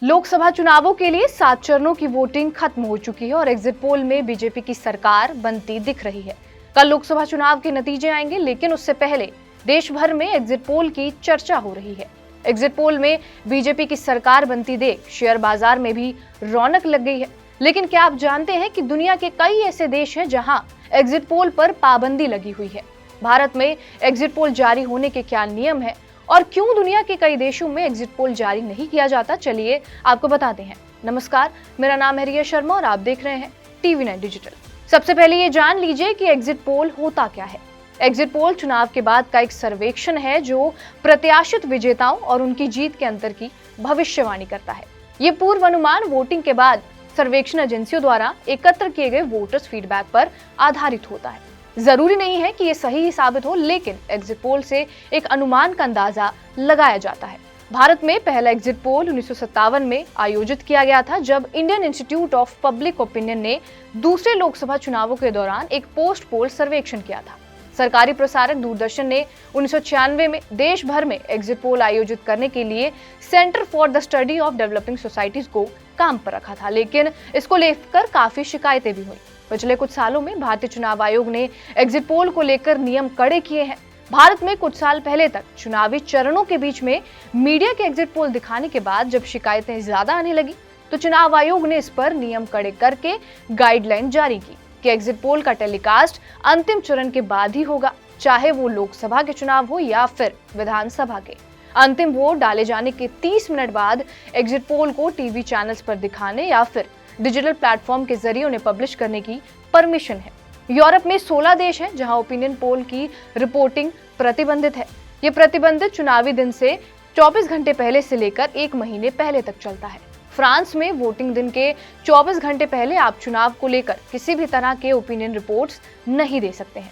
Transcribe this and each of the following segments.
लोकसभा चुनावों के लिए 7 चरणों की वोटिंग खत्म हो चुकी है और एग्जिट पोल में बीजेपी की सरकार बनती दिख रही है। कल लोकसभा चुनाव के नतीजे आएंगे, लेकिन उससे पहले देश भर में एग्जिट पोल की चर्चा हो रही है। एग्जिट पोल में बीजेपी की सरकार बनती देख शेयर बाजार में भी रौनक लग गई है। लेकिन क्या आप जानते हैं कि दुनिया के कई ऐसे देश हैं जहां एग्जिट पोल पर पाबंदी लगी हुई है। भारत में एग्जिट पोल जारी होने के क्या नियम है और क्यों दुनिया के कई देशों में एग्जिट पोल जारी नहीं किया जाता, चलिए आपको बताते हैं। नमस्कार, मेरा नाम है रिया शर्मा और आप देख रहे हैं TV9 डिजिटल। सबसे पहले ये जान लीजिए कि एग्जिट पोल होता क्या है। एग्जिट पोल चुनाव के बाद का एक सर्वेक्षण है जो प्रत्याशित विजेताओं और उनकी जीत के अंतर की भविष्यवाणी करता है। ये पूर्व अनुमान वोटिंग के बाद सर्वेक्षण एजेंसियों द्वारा एकत्र किए गए वोटर्स फीडबैक पर आधारित होता है। जरूरी नहीं है कि ये सही ही साबित हो, लेकिन एग्जिट पोल से एक अनुमान का अंदाजा लगाया जाता है। भारत में पहला एग्जिट पोल 1957 में आयोजित किया गया था, जब Indian institute of public opinion ने दूसरे लोकसभा चुनावों के दौरान एक पोस्ट पोल सर्वेक्षण किया था। सरकारी प्रसारक दूरदर्शन ने 1996 में देश भर में एग्जिट पोल आयोजित करने के लिए centre for the study of developing societies को काम पर रखा था, लेकिन इसको लेकर काफी शिकायतें भी हुई। पिछले कुछ सालों में भारतीय चुनाव आयोग ने एग्जिट पोल को लेकर नियम कड़े किए हैं। भारत में कुछ साल पहले तक चुनावी चरणों के बीच में मीडिया के एग्जिट पोल दिखाने के बाद जब शिकायतें ज्यादा आने लगी, तो चुनाव आयोग ने इस पर नियम कड़े करके गाइडलाइन जारी की कि एग्जिट पोल का टेलीकास्ट अंतिम चरण के बाद ही होगा, चाहे वो लोकसभा के चुनाव हो या फिर विधानसभा के। अंतिम वोट डाले जाने के 30 मिनट बाद एग्जिट पोल को टीवी चैनल्स पर दिखाने या फिर डिजिटल प्लेटफॉर्म के जरिए उन्हें पब्लिश करने की परमिशन है। यूरोप में 16 देश हैं जहां ओपिनियन पोल की रिपोर्टिंग प्रतिबंधित है। ये प्रतिबंधित चुनावी दिन से 24 घंटे पहले से लेकर 1 महीने पहले तक चलता है। फ्रांस में वोटिंग दिन के 24 घंटे पहले आप चुनाव को लेकर किसी भी तरह के ओपिनियन रिपोर्ट्स नहीं दे सकते हैं।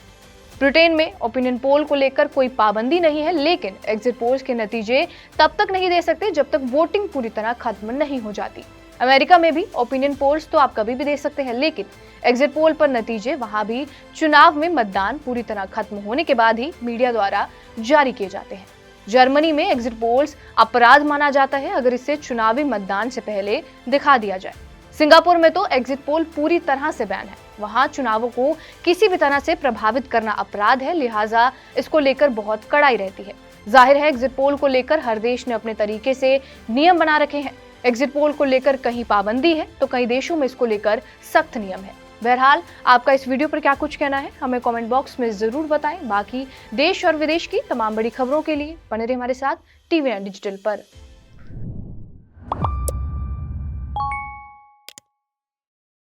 ब्रिटेन में ओपिनियन पोल को लेकर कोई पाबंदी नहीं है, लेकिन एग्जिट पोल्स के नतीजे तब तक नहीं दे सकते जब तक वोटिंग पूरी तरह खत्म नहीं हो जाती। अमेरिका में भी ओपिनियन पोल्स तो आप कभी भी दे सकते हैं, लेकिन एग्जिट पोल पर नतीजे वहां भी चुनाव में मतदान पूरी तरह खत्म होने के बाद ही मीडिया द्वारा जारी किए जाते हैं। जर्मनी में एग्जिट पोल्स अपराध माना जाता है अगर इसे चुनावी मतदान से पहले दिखा दिया जाए। सिंगापुर में तो एग्जिट पोल पूरी तरह से बैन है। वहां चुनावों को किसी भी तरह से प्रभावित करना अपराध है, लिहाजा इसको लेकर बहुत कड़ाई रहती है। जाहिर है एग्जिट पोल को लेकर हर देश ने अपने तरीके से नियम बना रखे हैं। एग्जिट पोल को लेकर कहीं पाबंदी है तो कई देशों में इसको लेकर सख्त नियम है। बहरहाल आपका इस वीडियो पर क्या कुछ कहना है, हमें कमेंट बॉक्स में जरूर बताएं। बाकी देश और विदेश की तमाम बड़ी खबरों के लिए बने रहिए हमारे साथ TV9 डिजिटल पर।